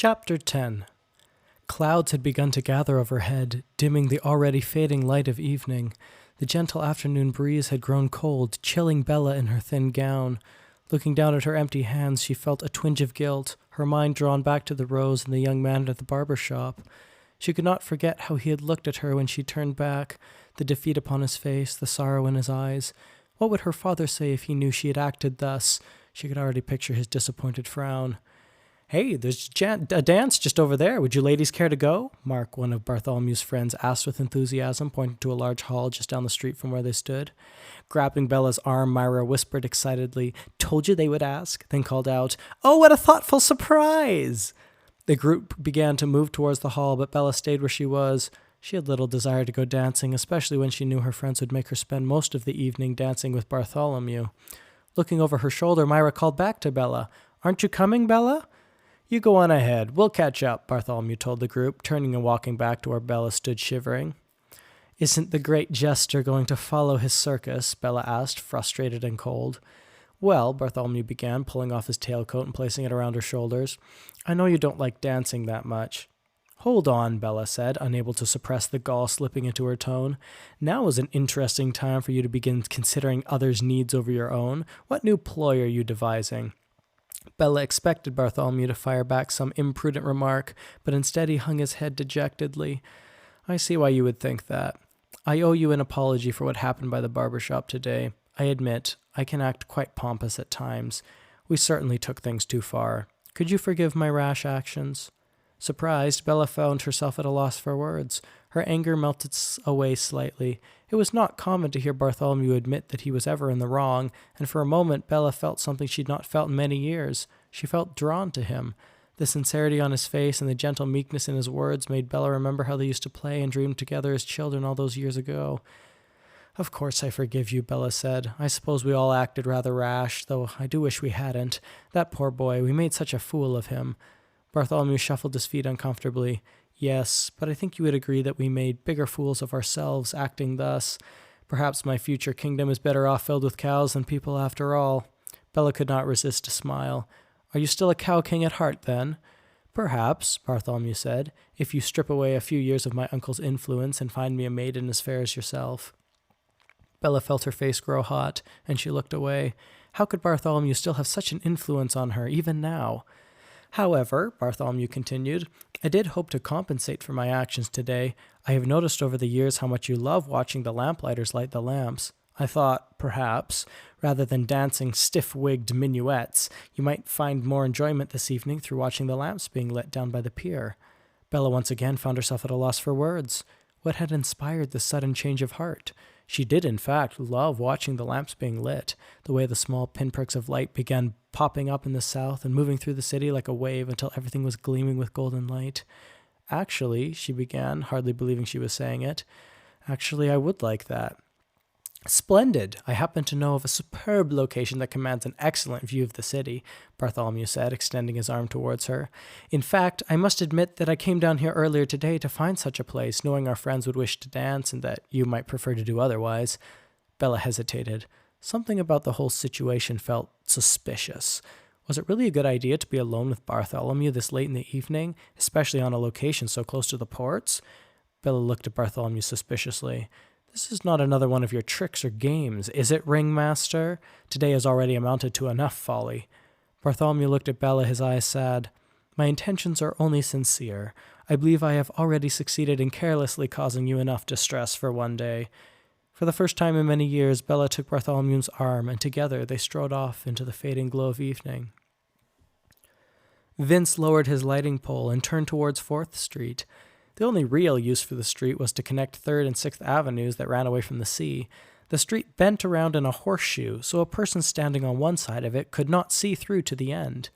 Chapter 10. Clouds had begun to gather overhead, dimming the already fading light of evening. The gentle afternoon breeze had grown cold, chilling Bella in her thin gown. Looking down at her empty hands, she felt a twinge of guilt, her mind drawn back to the rose and the young man at the barber shop. She could not forget how he had looked at her when she turned back, the defeat upon his face, the sorrow in his eyes. What would her father say if he knew she had acted thus? She could already picture his disappointed frown. "Hey, there's a dance just over there. Would you ladies care to go?" Mark, one of Bartholomew's friends, asked with enthusiasm, pointing to a large hall just down the street from where they stood. Grabbing Bella's arm, Myra whispered excitedly, "Told you they would ask," then called out, "Oh, what a thoughtful surprise!" The group began to move towards the hall, but Bella stayed where she was. She had little desire to go dancing, especially when she knew her friends would make her spend most of the evening dancing with Bartholomew. Looking over her shoulder, Myra called back to Bella, "Aren't you coming, Bella?" "You go on ahead. We'll catch up," Bartholomew told the group, turning and walking back to where Bella stood shivering. "Isn't the great jester going to follow his circus?" Bella asked, frustrated and cold. "Well," Bartholomew began, pulling off his tailcoat and placing it around her shoulders, "I know you don't like dancing that much." "Hold on," Bella said, unable to suppress the gall slipping into her tone. "Now is an interesting time for you to begin considering others' needs over your own. What new ploy are you devising?" Bella expected Bartholomew to fire back some imprudent remark, but instead he hung his head dejectedly. "I see why you would think that. I owe you an apology for what happened by the barber shop today. I admit, I can act quite pompous at times. We certainly took things too far. Could you forgive my rash actions?" Surprised, Bella found herself at a loss for words. Her anger melted away slightly. It was not common to hear Bartholomew admit that he was ever in the wrong, and for a moment Bella felt something she'd not felt in many years. She felt drawn to him. The sincerity on his face and the gentle meekness in his words made Bella remember how they used to play and dream together as children all those years ago. "Of course I forgive you," Bella said. "I suppose we all acted rather rash, though I do wish we hadn't. That poor boy, we made such a fool of him." Bartholomew shuffled his feet uncomfortably. "Yes, but I think you would agree that we made bigger fools of ourselves acting thus. Perhaps my future kingdom is better off filled with cows than people after all." Bella could not resist a smile. "Are you still a cow king at heart, then?" "Perhaps," Bartholomew said, "if you strip away a few years of my uncle's influence and find me a maiden as fair as yourself." Bella felt her face grow hot, and she looked away. How could Bartholomew still have such an influence on her, even now? "However," Bartholomew continued, "I did hope to compensate for my actions today. I have noticed over the years how much you love watching the lamplighters light the lamps. I thought, perhaps, rather than dancing stiff-wigged minuets, you might find more enjoyment this evening through watching the lamps being lit down by the pier." Bella once again found herself at a loss for words. What had inspired this sudden change of heart? She did, in fact, love watching the lamps being lit, the way the small pinpricks of light began popping up in the south and moving through the city like a wave until everything was gleaming with golden light. "Actually," she began, hardly believing she was saying it, "actually, I would like that." "Splendid! I happen to know of a superb location that commands an excellent view of the city," Bartholomew said, extending his arm towards her. "In fact, I must admit that I came down here earlier today to find such a place, knowing our friends would wish to dance and that you might prefer to do otherwise." Bella hesitated. Something about the whole situation felt suspicious. Was it really a good idea to be alone with Bartholomew this late in the evening, especially on a location so close to the ports? Bella looked at Bartholomew suspiciously. "This is not another one of your tricks or games, is it, ringmaster? Today has already amounted to enough folly." Bartholomew looked at Bella, his eyes sad. "My intentions are only sincere. I believe I have already succeeded in carelessly causing you enough distress for one day." For the first time in many years, Bella took Bartholomew's arm, and together they strode off into the fading glow of evening. Vince lowered his lighting pole and turned towards 4th Street. The only real use for the street was to connect 3rd and 6th Avenues that ran away from the sea. The street bent around in a horseshoe, so a person standing on one side of it could not see through to the end.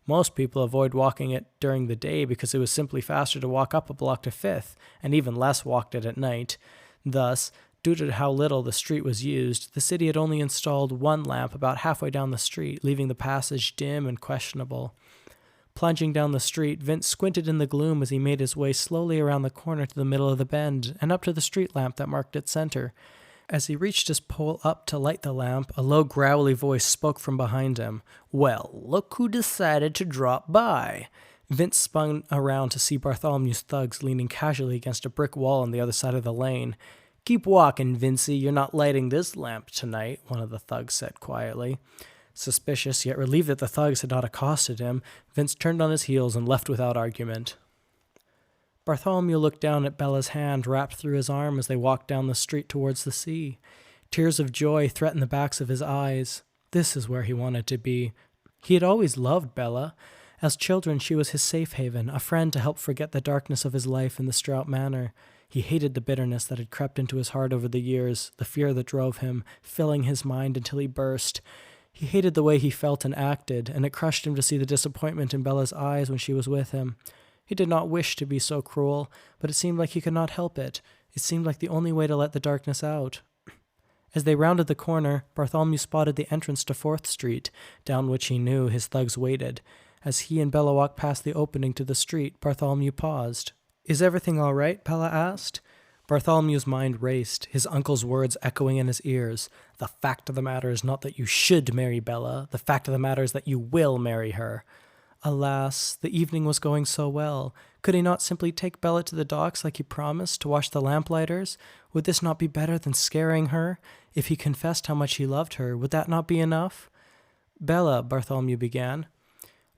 Most people avoid walking it during the day because it was simply faster to walk up a block to 5th, and even less walked it at night. Thus, due to how little the street was used, the city had only installed one lamp about halfway down the street, leaving the passage dim and questionable. Plunging down the street, Vince squinted in the gloom as he made his way slowly around the corner to the middle of the bend and up to the street lamp that marked its center. As he reached his pole up to light the lamp, a low, growly voice spoke from behind him. "Well, look who decided to drop by." Vince spun around to see Bartholomew's thugs leaning casually against a brick wall on the other side of the lane. "Keep walking, Vincey, you're not lighting this lamp tonight," one of the thugs said quietly. Suspicious, yet relieved that the thugs had not accosted him, Vince turned on his heels and left without argument. Bartholomew looked down at Bella's hand wrapped through his arm as they walked down the street towards the sea. Tears of joy threatened the backs of his eyes. This is where he wanted to be. He had always loved Bella. As children, she was his safe haven, a friend to help forget the darkness of his life in the Strout Manor. He hated the bitterness that had crept into his heart over the years, the fear that drove him, filling his mind until he burst. He hated the way he felt and acted, and it crushed him to see the disappointment in Bella's eyes when she was with him. He did not wish to be so cruel, but it seemed like he could not help it. It seemed like the only way to let the darkness out. As they rounded the corner, Bartholomew spotted the entrance to 4th Street, down which he knew his thugs waited. As he and Bella walked past the opening to the street, Bartholomew paused. "Is everything all right?" Bella asked. Bartholomew's mind raced, his uncle's words echoing in his ears. "The fact of the matter is not that you should marry Bella. The fact of the matter is that you will marry her." Alas, the evening was going so well. Could he not simply take Bella to the docks like he promised, to watch the lamplighters? Would this not be better than scaring her? If he confessed how much he loved her, would that not be enough? "Bella," Bartholomew began,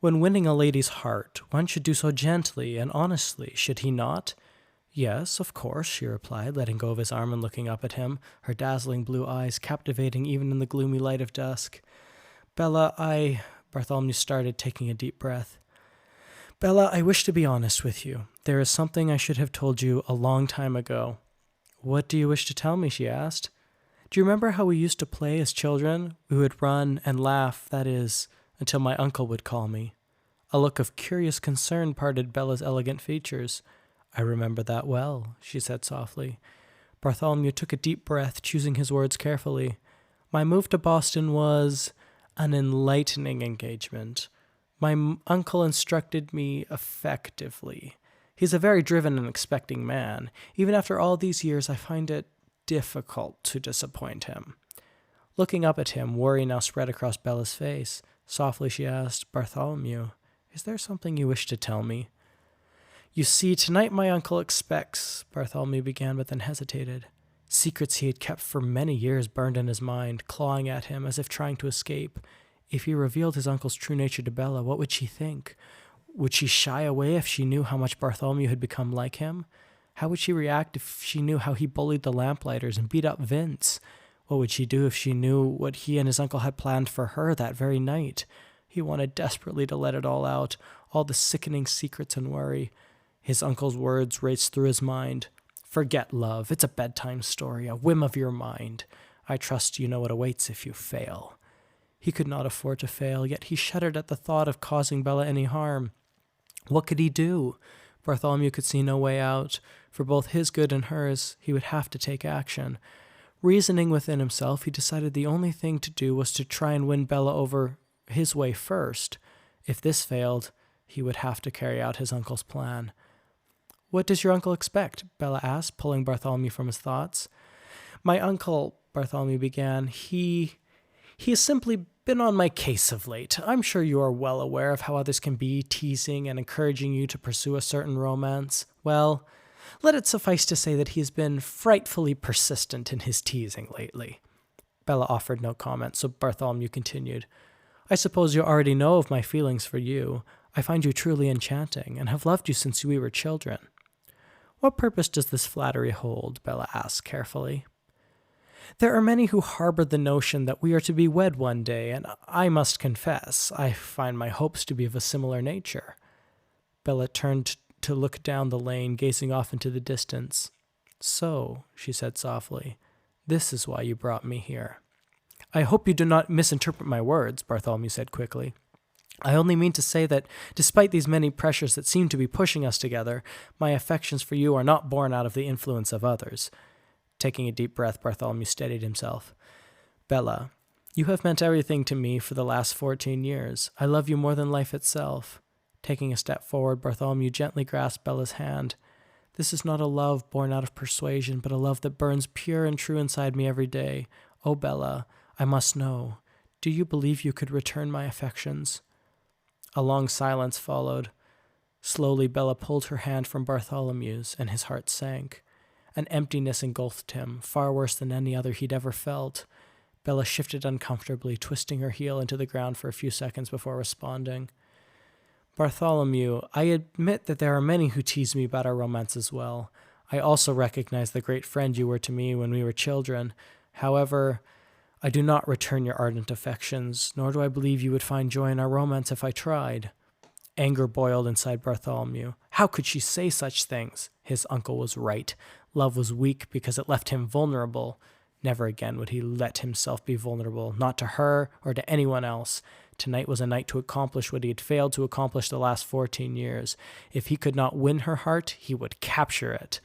"when winning a lady's heart, one should do so gently and honestly, should he not?" "Yes, of course," she replied, letting go of his arm and looking up at him, her dazzling blue eyes captivating even in the gloomy light of dusk. "Bella, Bartholomew started, taking a deep breath. "Bella, I wish to be honest with you. There is something I should have told you a long time ago." "What do you wish to tell me?" she asked. "Do you remember how we used to play as children? We would run and laugh, that is, until my uncle would call me." A look of curious concern parted Bella's elegant features. "I remember that well," she said softly. Bartholomew took a deep breath, choosing his words carefully. "My move to Boston was an enlightening engagement. My uncle instructed me effectively. He's a very driven and expecting man. Even after all these years, I find it difficult to disappoint him." Looking up at him, worry now spread across Bella's face. Softly she asked, "Bartholomew, is there something you wish to tell me?" "You see, tonight my uncle expects," Bartholomew began, but then hesitated. Secrets he had kept for many years burned in his mind, clawing at him as if trying to escape. If he revealed his uncle's true nature to Bella, what would she think? Would she shy away if she knew how much Bartholomew had become like him? How would she react if she knew how he bullied the lamplighters and beat up Vince? What would she do if she knew what he and his uncle had planned for her that very night? He wanted desperately to let it all out, all the sickening secrets and worry. His uncle's words raced through his mind. "Forget love. It's a bedtime story, a whim of your mind. I trust you know what awaits if you fail." He could not afford to fail, yet he shuddered at the thought of causing Bella any harm. What could he do? Bartholomew could see no way out. For both his good and hers, he would have to take action. Reasoning within himself, he decided the only thing to do was to try and win Bella over his way first. If this failed, he would have to carry out his uncle's plan. "What does your uncle expect?" Bella asked, pulling Bartholomew from his thoughts. "My uncle," Bartholomew began, he has simply been on my case of late. I'm sure you are well aware of how others can be, teasing and encouraging you to pursue a certain romance. Well, let it suffice to say that he has been frightfully persistent in his teasing lately." Bella offered no comment, so Bartholomew continued. "I suppose you already know of my feelings for you. I find you truly enchanting, and have loved you since we were children." "What purpose does this flattery hold?" Bella asked carefully. "There are many who harbor the notion that we are to be wed one day, and I must confess, I find my hopes to be of a similar nature." Bella turned to look down the lane, gazing off into the distance. "So," she said softly, "this is why you brought me here." "I hope you do not misinterpret my words," Bartholomew said quickly. "I only mean to say that, despite these many pressures that seem to be pushing us together, my affections for you are not born out of the influence of others." Taking a deep breath, Bartholomew steadied himself. "Bella, you have meant everything to me for the last 14 years. I love you more than life itself." Taking a step forward, Bartholomew gently grasped Bella's hand. "This is not a love born out of persuasion, but a love that burns pure and true inside me every day. Oh, Bella, I must know. Do you believe you could return my affections?" A long silence followed. Slowly, Bella pulled her hand from Bartholomew's, and his heart sank. An emptiness engulfed him, far worse than any other he'd ever felt. Bella shifted uncomfortably, twisting her heel into the ground for a few seconds before responding. Bartholomew, I admit that there are many who tease me about our romance as well. I also recognize the great friend you were to me when we were children. However, I do not return your ardent affections, nor do I believe you would find joy in our romance if I tried. Anger boiled inside Bartholomew. How could she say such things? His uncle was right. Love was weak because it left him vulnerable. Never again would he let himself be vulnerable, not to her or to anyone else. Tonight was a night to accomplish what he had failed to accomplish the last 14 years. If he could not win her heart, he would capture it.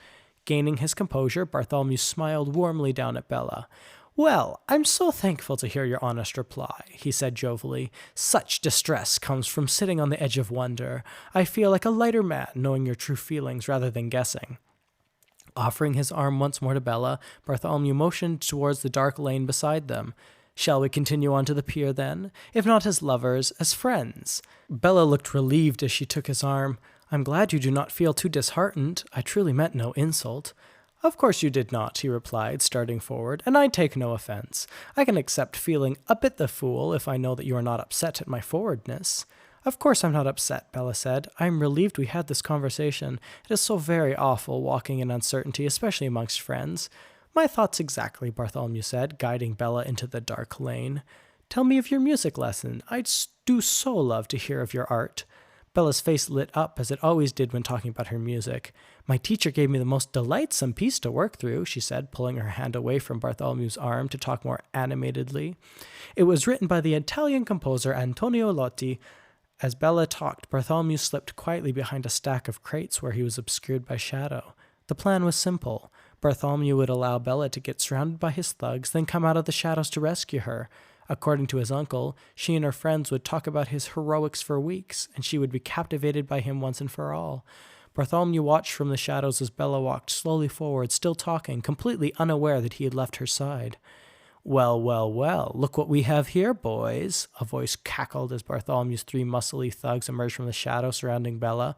Gaining his composure, Bartholomew smiled warmly down at Bella. Well, I'm so thankful to hear your honest reply, he said jovially. Such distress comes from sitting on the edge of wonder. I feel like a lighter man knowing your true feelings rather than guessing. Offering his arm once more to Bella, Bartholomew motioned towards the dark lane beside them. Shall we continue on to the pier then? If not as lovers, as friends. Bella looked relieved as she took his arm. I'm glad you do not feel too disheartened. I truly meant no insult. Of course you did not, he replied, starting forward, and I take no offense. I can accept feeling a bit the fool if I know that you are not upset at my forwardness. Of course I'm not upset, Bella said. I am relieved we had this conversation. It is so very awful walking in uncertainty, especially amongst friends. My thoughts exactly, Bartholomew said, guiding Bella into the dark lane. Tell me of your music lesson. I do so love to hear of your art. Bella's face lit up as it always did when talking about her music. My teacher gave me the most delightsome piece to work through, she said, pulling her hand away from Bartholomew's arm to talk more animatedly. It was written by the Italian composer Antonio Lotti. As Bella talked, Bartholomew slipped quietly behind a stack of crates where he was obscured by shadow. The plan was simple. Bartholomew would allow Bella to get surrounded by his thugs, then come out of the shadows to rescue her. According to his uncle, she and her friends would talk about his heroics for weeks, and she would be captivated by him once and for all. Bartholomew watched from the shadows as Bella walked slowly forward, still talking, completely unaware that he had left her side. Well, well, well, look what we have here, boys, a voice cackled as Bartholomew's 3 muscly thugs emerged from the shadow surrounding Bella.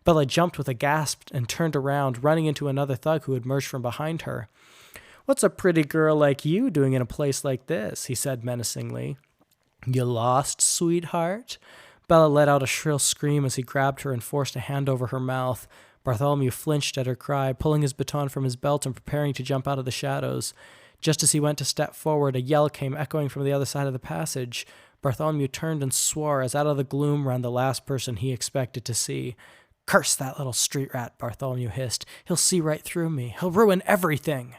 Bella jumped with a gasp and turned around, running into another thug who had emerged from behind her. What's a pretty girl like you doing in a place like this? He said menacingly. You lost, sweetheart? Bella let out a shrill scream as he grabbed her and forced a hand over her mouth. Bartholomew flinched at her cry, pulling his baton from his belt and preparing to jump out of the shadows. Just as he went to step forward, a yell came echoing from the other side of the passage. Bartholomew turned and swore as out of the gloom ran the last person he expected to see. Curse that little street rat, Bartholomew hissed. He'll see right through me. He'll ruin everything.